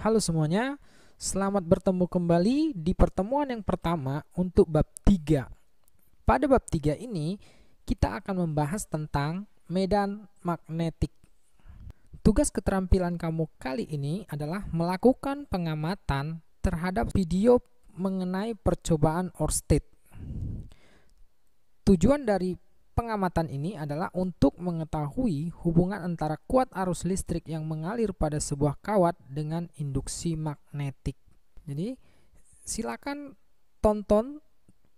Halo semuanya, selamat bertemu kembali di pertemuan yang pertama untuk bab 3. Pada bab 3 ini, kita akan membahas tentang medan magnetik. Tugas keterampilan kamu kali ini adalah melakukan pengamatan terhadap video mengenai percobaan Ørsted. Tujuan dari pengamatan ini adalah untuk mengetahui hubungan antara kuat arus listrik yang mengalir pada sebuah kawat dengan induksi magnetik. Jadi, silakan tonton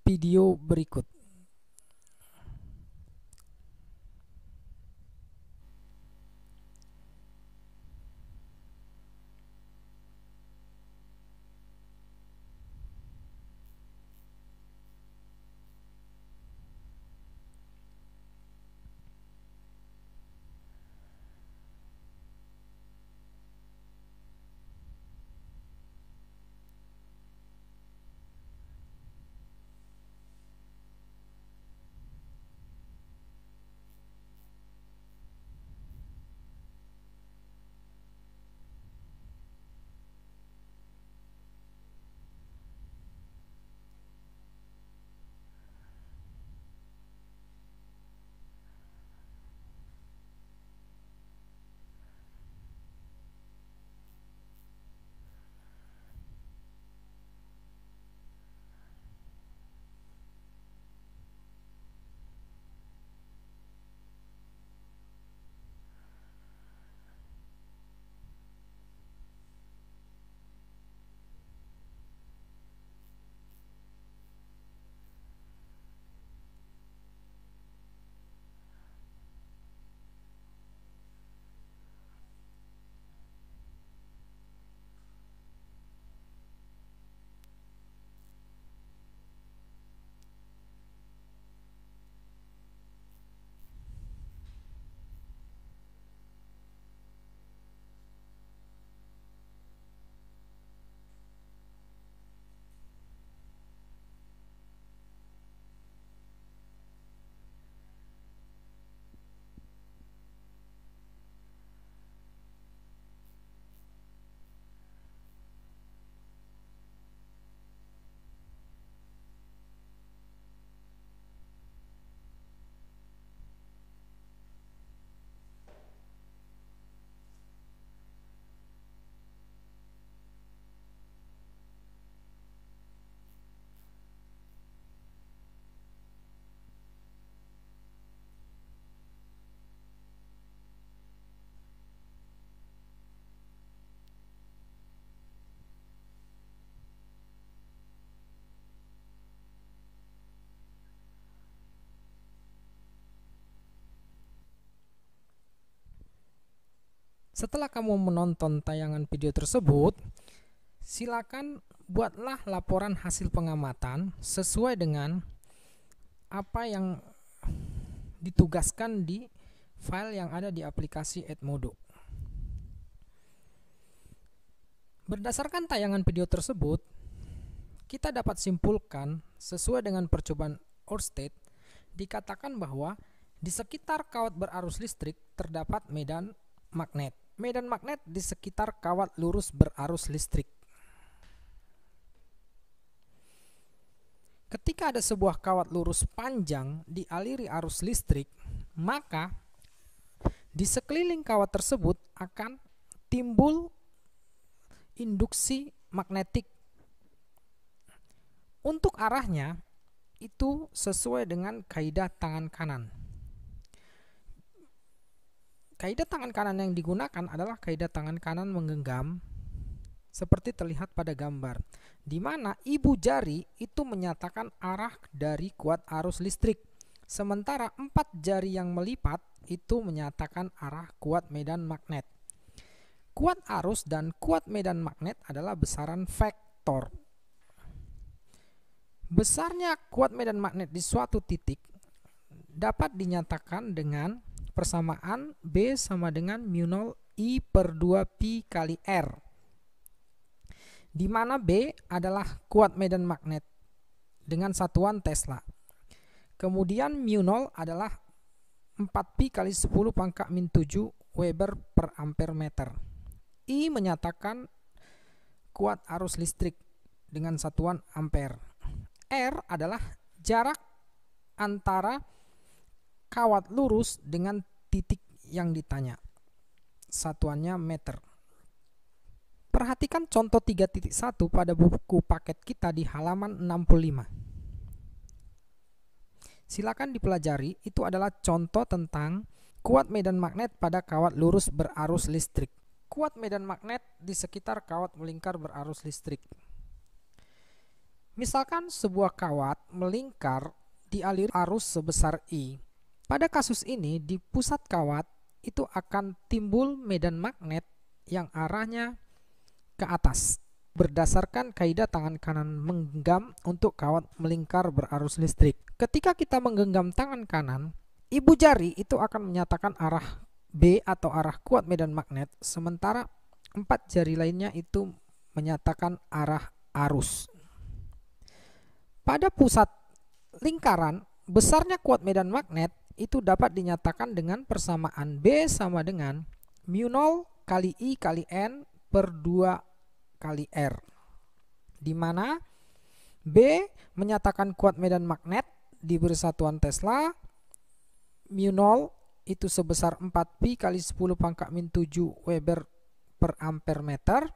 video berikut. Setelah kamu menonton tayangan video tersebut, silakan buatlah laporan hasil pengamatan sesuai dengan apa yang ditugaskan di file yang ada di aplikasi Edmodo. Berdasarkan tayangan video tersebut, kita dapat simpulkan sesuai dengan percobaan Ørsted, dikatakan bahwa di sekitar kawat berarus listrik terdapat medan magnet. Medan magnet di sekitar kawat lurus berarus listrik. Ketika ada sebuah kawat lurus panjang dialiri arus listrik, maka di sekeliling kawat tersebut akan timbul induksi magnetik. Untuk arahnya itu sesuai dengan kaidah tangan kanan. Kaidah tangan kanan yang digunakan adalah kaidah tangan kanan menggenggam seperti terlihat pada gambar, di mana ibu jari itu menyatakan arah dari kuat arus listrik, sementara 4 jari yang melipat itu menyatakan arah kuat medan magnet. Kuat arus dan kuat medan magnet adalah besaran vektor. Besarnya kuat medan magnet di suatu titik dapat dinyatakan dengan persamaan B sama dengan mu0 I per 2 pi kali R, di mana B adalah kuat medan magnet dengan satuan Tesla. Kemudian mu0 adalah 4 pi kali 10 pangkat min 7 Weber per ampere meter. I menyatakan kuat arus listrik dengan satuan ampere. R adalah jarak antara kawat lurus dengan titik yang ditanya. Satuannya meter. Perhatikan contoh 3.1 pada buku paket kita di halaman 65. Silakan dipelajari, itu adalah contoh tentang kuat medan magnet pada kawat lurus berarus listrik. Kuat medan magnet di sekitar kawat melingkar berarus listrik. Misalkan sebuah kawat melingkar dialiri arus sebesar I. Pada kasus ini, di pusat kawat itu akan timbul medan magnet yang arahnya ke atas berdasarkan kaidah tangan kanan menggenggam untuk kawat melingkar berarus listrik. Ketika kita menggenggam tangan kanan, ibu jari itu akan menyatakan arah B atau arah kuat medan magnet, sementara 4 jari lainnya itu menyatakan arah arus. Pada pusat lingkaran, besarnya kuat medan magnet itu dapat dinyatakan dengan persamaan B sama dengan mu0 kali I kali N per 2 kali R, di mana B menyatakan kuat medan magnet diberi satuan Tesla, mu0 itu sebesar 4pi kali 10⁻⁷ Weber per ampere meter,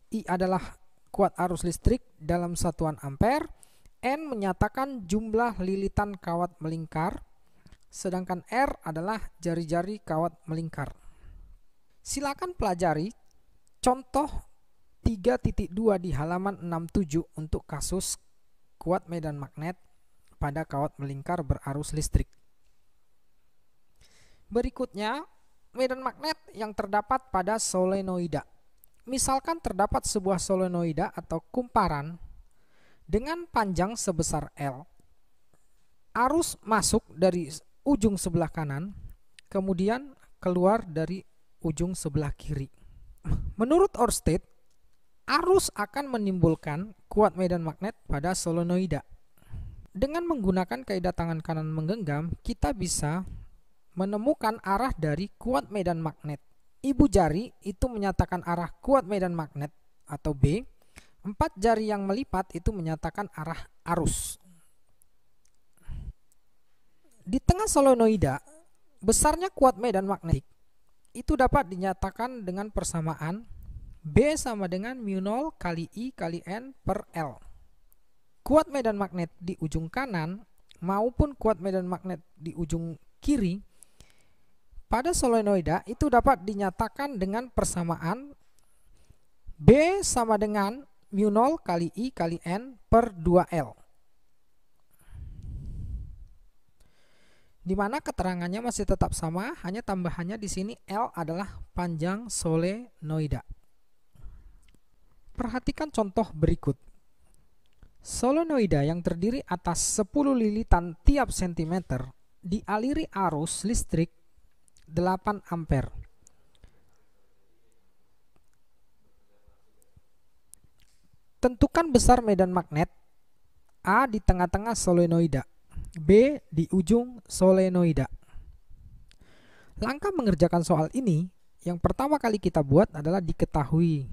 I adalah kuat arus listrik dalam satuan ampere, N menyatakan jumlah lilitan kawat melingkar, sedangkan R adalah jari-jari kawat melingkar. Silakan pelajari contoh 3.2 di halaman 67 untuk kasus kuat medan magnet pada kawat melingkar berarus listrik. Berikutnya, medan magnet yang terdapat pada solenoida. Misalkan terdapat sebuah solenoida atau kumparan dengan panjang sebesar L. Arus masuk dari ujung sebelah kanan, kemudian keluar dari ujung sebelah kiri. Menurut Ørsted, arus akan menimbulkan kuat medan magnet pada solenoida. Dengan menggunakan kaidah tangan kanan menggenggam, kita bisa menemukan arah dari kuat medan magnet. Ibu jari itu menyatakan arah kuat medan magnet atau B. 4 jari yang melipat itu menyatakan arah arus. Di tengah solenoida, besarnya kuat medan magnetik itu dapat dinyatakan dengan persamaan B sama dengan mu0 kali I kali N per L. Kuat medan magnet di ujung kanan maupun kuat medan magnet di ujung kiri pada solenoida itu dapat dinyatakan dengan persamaan B sama dengan mu0 kali I kali N per 2L. Di mana keterangannya masih tetap sama, hanya tambahannya di sini L adalah panjang solenoida. Perhatikan contoh berikut. Solenoida yang terdiri atas 10 lilitan tiap sentimeter dialiri arus listrik 8 ampere. Tentukan besar medan magnet A di tengah-tengah solenoida, B di ujung solenoida. Langkah mengerjakan soal ini, yang pertama kali kita buat adalah diketahui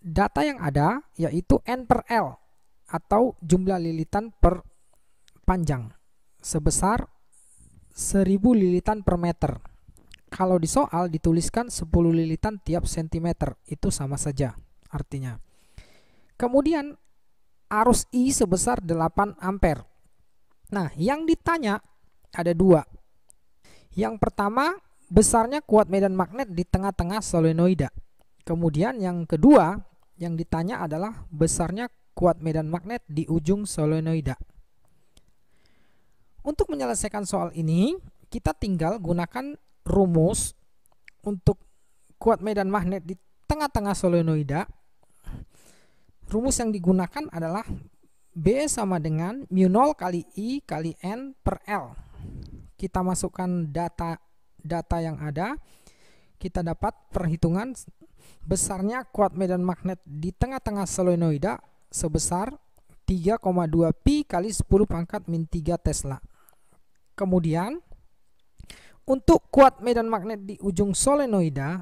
data yang ada, yaitu N per L atau jumlah lilitan per panjang sebesar 1000 lilitan per meter. Kalau di soal dituliskan 10 lilitan tiap sentimeter, itu sama saja artinya. Kemudian arus I sebesar 8 ampere. Nah, yang ditanya ada 2. Yang pertama, besarnya kuat medan magnet di tengah-tengah solenoida. Kemudian yang kedua, yang ditanya adalah besarnya kuat medan magnet di ujung solenoida. Untuk menyelesaikan soal ini, kita tinggal gunakan rumus untuk kuat medan magnet di tengah-tengah solenoida. Rumus yang digunakan adalah B sama dengan mu0 kali I kali N per L. Kita masukkan data yang ada, kita dapat perhitungan besarnya kuat medan magnet di tengah-tengah solenoida sebesar 3,2 pi kali 10⁻⁻³ Tesla. Kemudian untuk kuat medan magnet di ujung solenoida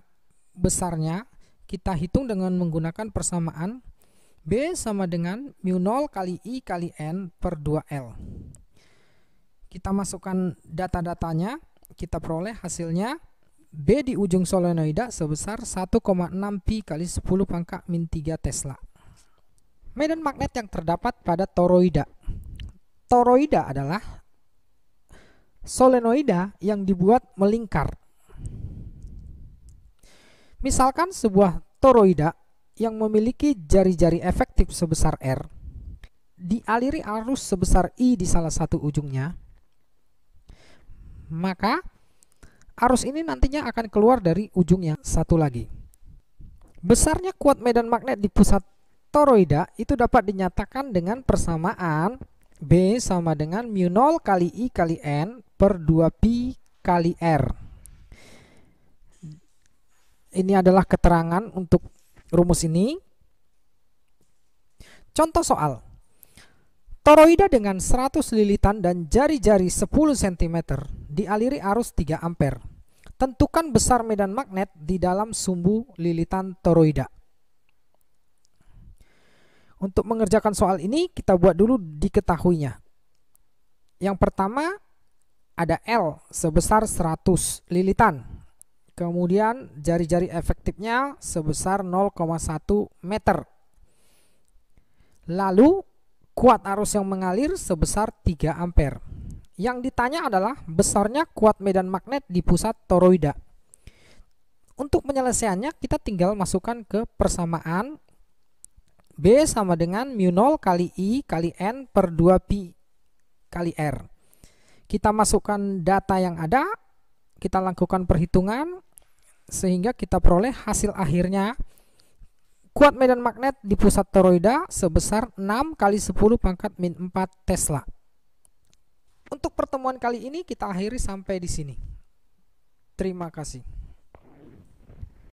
besarnya kita hitung dengan menggunakan persamaan B sama dengan mu0 kali I kali N per 2L. Kita masukkan data-datanya, kita peroleh hasilnya B di ujung solenoida sebesar 1,6 pi kali 10 pangkat min 3 Tesla. Medan magnet yang terdapat pada toroida. Toroida adalah solenoida yang dibuat melingkar. Misalkan sebuah toroida yang memiliki jari-jari efektif sebesar R, dialiri arus sebesar I di salah satu ujungnya, maka arus ini nantinya akan keluar dari ujung yang satu lagi. Besarnya kuat medan magnet di pusat toroida itu dapat dinyatakan dengan persamaan B sama dengan mu0 kali I kali N per 2pi kali R. Ini adalah keterangan untuk rumus ini. Contoh soal. Toroida dengan 100 lilitan dan jari-jari 10 cm dialiri arus 3 ampere. Tentukan besar medan magnet di dalam sumbu lilitan toroida. Untuk mengerjakan soal ini, kita buat dulu diketahuinya. Yang pertama, ada L sebesar 100 lilitan. Kemudian jari-jari efektifnya sebesar 0,1 meter. Lalu kuat arus yang mengalir sebesar 3 ampere. Yang ditanya adalah besarnya kuat medan magnet di pusat toroida. Untuk penyelesaiannya kita tinggal masukkan ke persamaan B sama dengan mu0 kali I kali N per 2pi kali R. Kita masukkan data yang ada, kita lakukan perhitungan, sehingga kita peroleh hasil akhirnya kuat medan magnet di pusat toroida sebesar 6 kali 10 pangkat min 4 Tesla. Untuk pertemuan kali ini kita akhiri sampai di sini. Terima kasih.